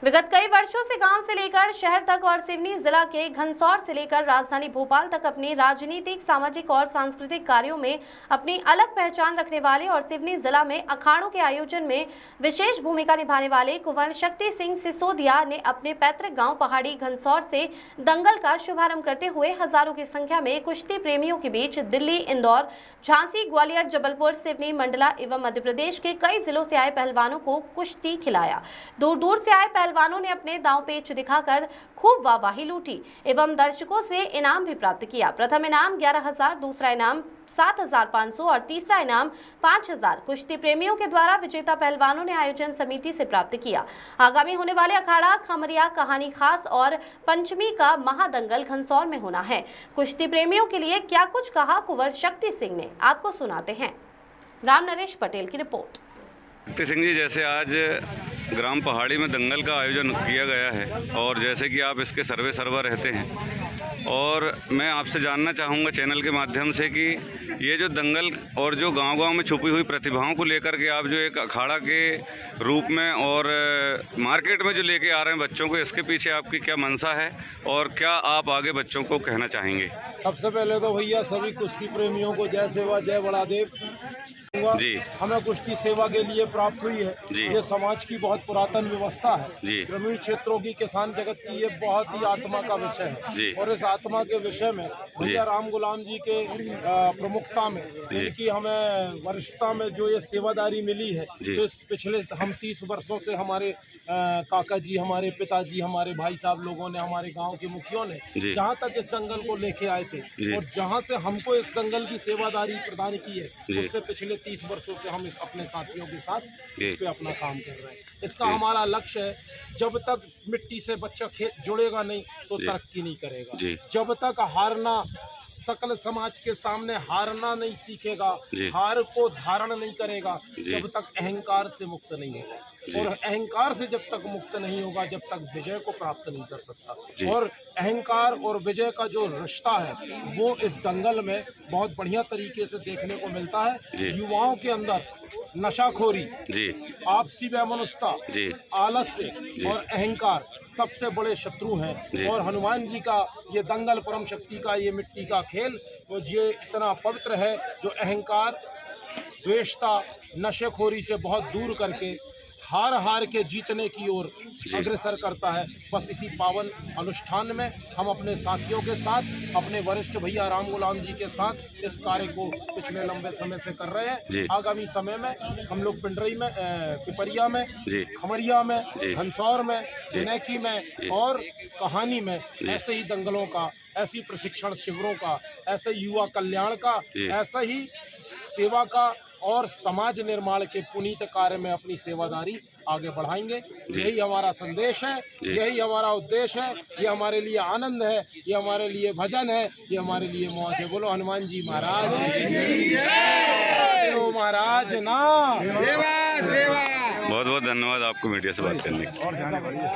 विगत कई वर्षों से गांव से लेकर शहर तक और सिवनी जिला के घनसौर से लेकर राजधानी भोपाल तक अपनी राजनीतिक, सामाजिक और सांस्कृतिक कार्यों में अपनी अलग पहचान रखने वाले और सिवनी जिला में अखाड़ों के आयोजन में विशेष भूमिका निभाने वाले कुंवर शक्ति सिंह सिसोदिया ने अपने पैतृक गांव पहाड़ी घनसौर से दंगल का शुभारंभ करते हुए हजारों की संख्या में कुश्ती प्रेमियों के बीच दिल्ली, इंदौर, झांसी, ग्वालियर, जबलपुर, सिवनी, मंडला एवं मध्य प्रदेश के कई जिलों से आए पहलवानों को कुश्ती खिलाया। दूर दूर से आए पहलवानों ने अपने दांव पेच दिखाकर खूब वाहवाही लूटी एवं दर्शकों से इनाम भी प्राप्त किया। प्रथम इनाम 11,000, दूसरा इनाम 7,500 और तीसरा इनाम 5,000 कुश्ती प्रेमियों के द्वारा विजेता पहलवानों ने आयोजन समिति से प्राप्त किया। आगामी होने वाले अखाड़ा खमरिया, कहानी खास और पंचमी का महादंगल घनसौर में होना है। कुश्ती प्रेमियों के लिए क्या कुछ कहा कुंवर शक्ति सिंह ने, आपको सुनाते हैं। राम नरेश पटेल की रिपोर्ट। शक्ति सिंह जी, जैसे आज ग्राम पहाड़ी में दंगल का आयोजन किया गया है और जैसे कि आप इसके सर्वे रहते हैं, और मैं आपसे जानना चाहूँगा चैनल के माध्यम से कि ये जो दंगल और जो गांव-गांव में छुपी हुई प्रतिभाओं को लेकर के आप जो एक अखाड़ा के रूप में और मार्केट में जो लेके आ रहे हैं बच्चों को, इसके पीछे आपकी क्या मंशा है और क्या आप आगे बच्चों को कहना चाहेंगे? सबसे पहले तो भैया सभी कुश्ती प्रेमियों को जय सेवा जय बड़ादेव जी। हमें कुश्ती सेवा के लिए प्राप्त हुई है जी। ये समाज की बहुत पुरातन व्यवस्था है जी। ग्रामीण क्षेत्रों की किसान जगत की ये बहुत ही आत्मा का विषय है जी। और इस आत्मा के विषय में भैया राम गुलाम जी के प्रमुखता में इनकी हमें वरिष्ठता में जो ये सेवादारी मिली है, तो इस पिछले हम 30 वर्षों से हमारे काका जी, हमारे पिताजी, हमारे भाई साहब लोगों ने, हमारे गांव के मुखियों ने जहां तक इस दंगल को लेके आए थे और जहां से हमको इस दंगल की सेवादारी प्रदान की है, उससे पिछले 30 वर्षों से हम अपने साथियों के साथ इस पे अपना काम कर रहे हैं। इसका हमारा लक्ष्य है, जब तक मिट्टी से बच्चा जुड़ेगा नहीं तो तरक्की नहीं करेगा। जब तक हारना, सकल समाज के सामने हारना नहीं सीखेगा, हार को धारण नहीं करेगा, जब तक अहंकार से मुक्त नहीं होगा। और अहंकार से जब तक मुक्त नहीं होगा, जब तक विजय को प्राप्त नहीं कर सकता। और अहंकार और विजय का जो रिश्ता है वो इस दंगल में बहुत बढ़िया तरीके से देखने को मिलता है। युवाओं के अंदर नशाखोरी, आपसी वैमनस्यता, आलस्य और अहंकार सबसे बड़े शत्रु हैं। और हनुमान जी का ये दंगल, परम शक्ति का ये मिट्टी का खेल, वो ये इतना पवित्र है जो अहंकार, द्वेषता, नशेखोरी से बहुत दूर करके हार के जीतने की ओर अग्रसर करता है। बस इसी पावन अनुष्ठान में हम अपने साथियों के साथ, अपने वरिष्ठ भैया राम गुलाम जी के साथ इस कार्य को पिछले लंबे समय से कर रहे हैं। आगामी समय में हम लोग पिंडरी में, पिपरिया में, खमरिया में, घनसौर में, जनेकी में और कहानी में ऐसे ही दंगलों का, ऐसी प्रशिक्षण शिविरों का, ऐसे युवा कल्याण का, ऐसा ही सेवा का और समाज निर्माण के पुनीत कार्य में अपनी सेवादारी आगे बढ़ाएंगे। यही हमारा संदेश है, यही हमारा उद्देश्य है, ये हमारे लिए आनंद है, ये हमारे लिए भजन है, ये हमारे लिए मौज है। बोलो हनुमान जी महाराज महाराज ना। बहुत बहुत धन्यवाद आपको मीडिया से बात करने के लिए।